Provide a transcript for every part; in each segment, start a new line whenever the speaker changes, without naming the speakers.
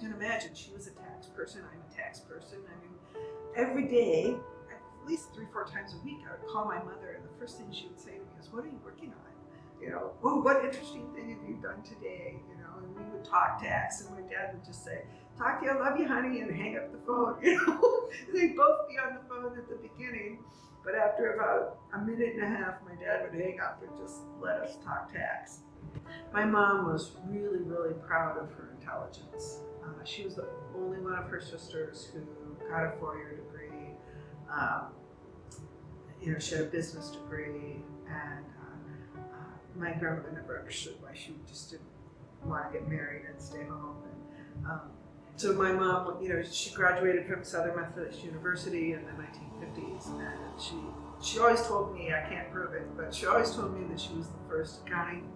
And imagine, she was a tax person, I'm a tax person. I mean, every day, at least 3-4 times a week, I would call my mother, and the first thing she would say to me is, "What are you working on? You know, oh, what interesting thing have you done today?" You know, and we would talk tax, and my dad would just say, "Talk to you, I love you, honey," and hang up the phone. You know, they'd both be on the phone at the beginning, but after about a minute and a half, my dad would hang up and just let us talk tax. My mom was really, really proud of her intelligence. She was the only one of her sisters who got a 4-year degree. You know, she had a business degree, and my grandmother never understood why she just didn't want to get married and stay home. And, so my mom, you know, she graduated from Southern Methodist University in the 1950s, and she always told me, I can't prove it, but she always told me that she was the first accounting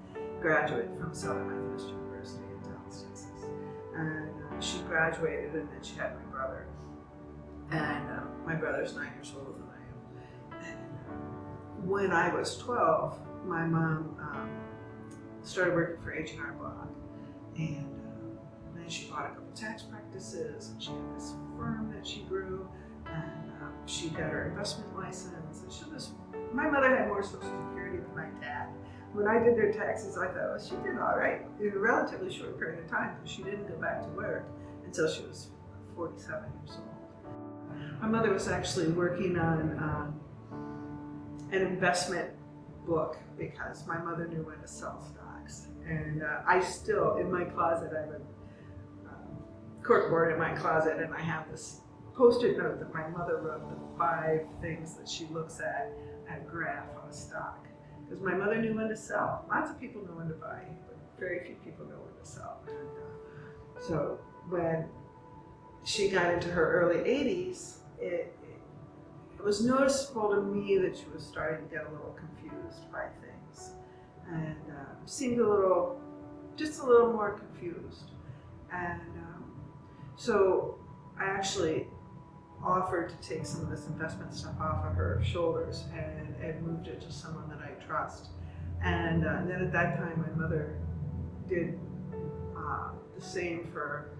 graduate from Southern Methodist University in Dallas, Texas. And she graduated, and then she had my brother. And my brother's 9 years older than I am. And when I was 12, my mom started working for H&R Block, and then she bought a couple tax practices, and she had this firm that she grew, and she got her investment license. And my mother had more Social Security than my dad. When I did their taxes, I thought, well, she did all right in a relatively short period of time, because she didn't go back to work until she was 47 years old. My mother was actually working on an investment book, because my mother knew when to sell stocks. And I still, in my closet, I have a corkboard in my closet, and I have this Post-it note that my mother wrote the 5 things that she looks at a graph on a stock. Because my mother knew when to sell. Lots of people know when to buy, but very few people know when to sell. And, so when she got into her early 80s, it was noticeable to me that she was starting to get a little confused by things, and seemed just a little more confused. And so I actually offered to take some of this investment stuff off of her shoulders and moved it to someone that I trust. And then at that time, my mother did the same for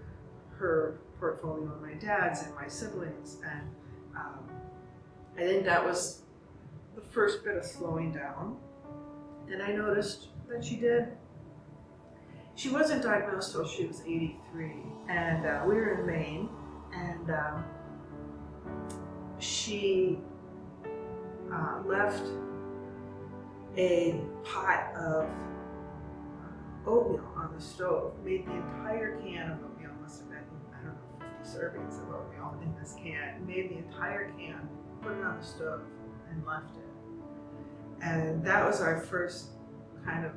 her portfolio and my dad's and my siblings. And I think that was the first bit of slowing down. And I noticed that she did. She wasn't diagnosed till she was 83, and we were in Maine, and she left a pot of oatmeal on the stove, made the entire can of oatmeal, must have been, I don't know, 50 servings of oatmeal in this can, made the entire can, put it on the stove, and left it. And that was our first kind of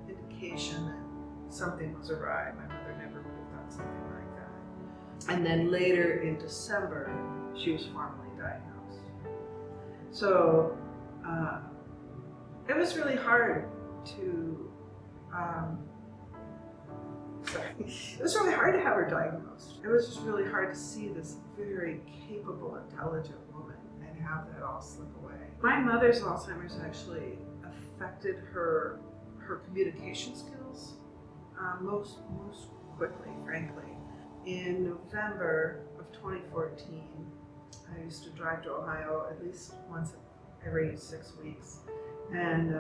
indication that something was awry. My mother never would have done something like that. And then later in December, she was formally diagnosed. So it was really hard to, it was really hard to have her diagnosed. It was just really hard to see this very capable, intelligent woman and have that all slip away. My mother's Alzheimer's actually affected her communication skills most quickly, frankly. In November of 2014, I used to drive to Ohio at least once every 6 weeks, and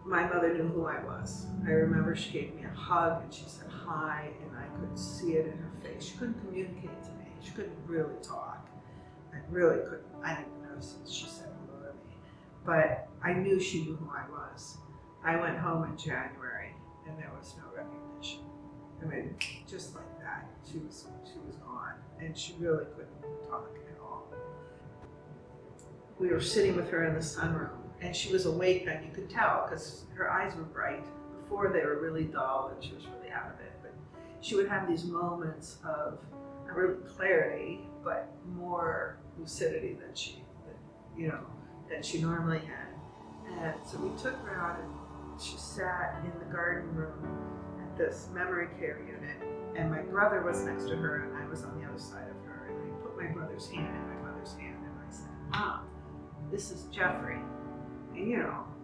my mother knew who I was. I remember she gave me a hug and she said hi, and I could see it in her face. She couldn't communicate to me. She couldn't really talk. I really couldn't. I didn't know since she said hello to me, but I knew she knew who I was. I went home in January, and there was no recognition. I mean, just like that, she was gone, and she really couldn't talk at all. We were sitting with her in the sunroom, and she was awake, and you could tell because her eyes were bright. Before they were really dull, and she was really out of it. But she would have these moments of not really clarity, but more lucidity than she normally had. And so we took her out, and she sat in the garden room at this memory care unit, and my brother was next to her, and I was on the other side of her, and I put my brother's hand in my mother's hand, and I said, "Mom, this is Jeffrey." And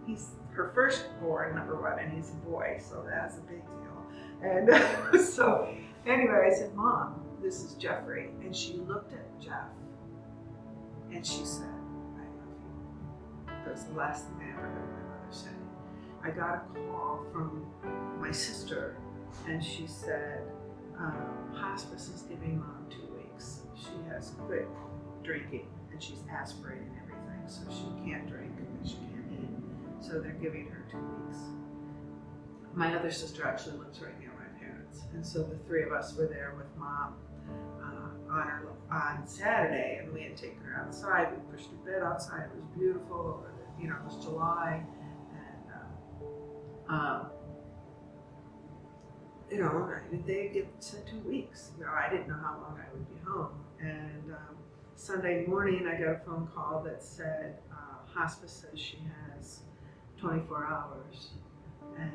he's her firstborn, number one, and he's a boy, so that's a big deal. And so anyway, I said, Mom, this is Jeffrey. And she looked at Jeff and she said, I love you. That was the last thing I ever heard my mother say. I got a call from my sister and she said, hospice is giving Mom 2 weeks. She has quit drinking and she's aspirating everything, so she can't drink and she can't eat. So they're giving her 2 weeks. My other sister actually lives right near my parents, and so the three of us were there with Mom on Saturday, and we had taken her outside. We pushed her bed outside. It was beautiful. You know, it was July, and you know, they said 2 weeks. You know, I didn't know how long I would be home, and Sunday morning I got a phone call that said hospice says she has 24 hours, and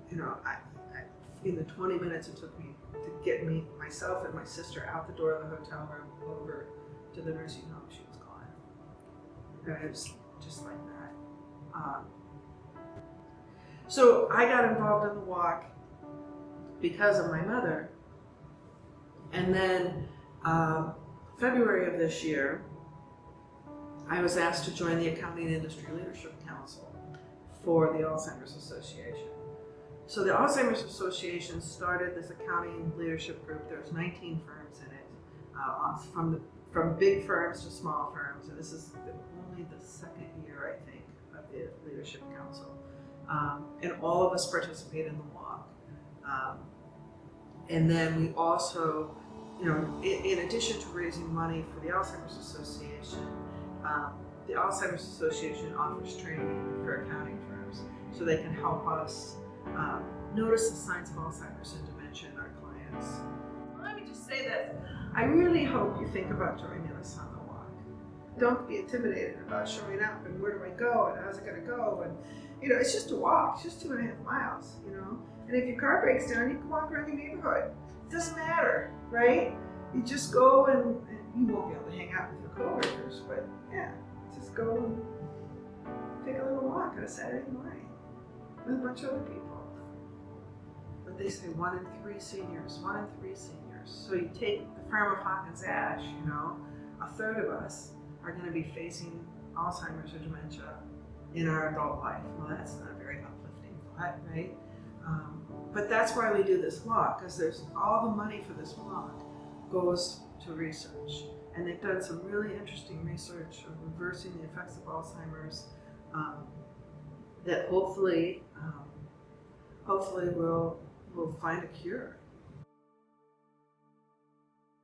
you know, in the 20 minutes it took me to get myself and my sister out the door of the hotel room over to the nursing home, she was gone. And it was just like that. So I got involved in the walk because of my mother. And then February of this year, I was asked to join the Accounting Industry Leadership Council for the Alzheimer's Association. So the Alzheimer's Association started this accounting leadership group. There's 19 firms in it, from big firms to small firms, and this is only the second year, I think, of the Leadership Council. And all of us participate in the walk. And then we also, you know, in addition to raising money for the Alzheimer's Association, the Alzheimer's Association offers training for accounting firms so they can help us notice the signs of Alzheimer's and dementia in our clients. Let me just say this. I really hope you think about joining us on the walk. Don't be intimidated about showing up and where do I go and how's it going to go. And you know, it's just a walk. It's just 2.5 miles, you know. And if your car breaks down, you can walk around your neighborhood. It doesn't matter, right? You just go and you won't be able to hang out with your coworkers, but yeah, just go and take a little walk on a Saturday morning with a bunch of other people. But they say 1 in 3 seniors, 1 in 3 seniors. So you take the firm of Hawkins Ash, you know, a third of us are going to be facing Alzheimer's or dementia in our adult life. Well, that's not a very uplifting thought, right? But that's why we do this walk, because there's all the money for this walk goes to research. And they've done some really interesting research of reversing the effects of Alzheimer's that hopefully we'll find a cure.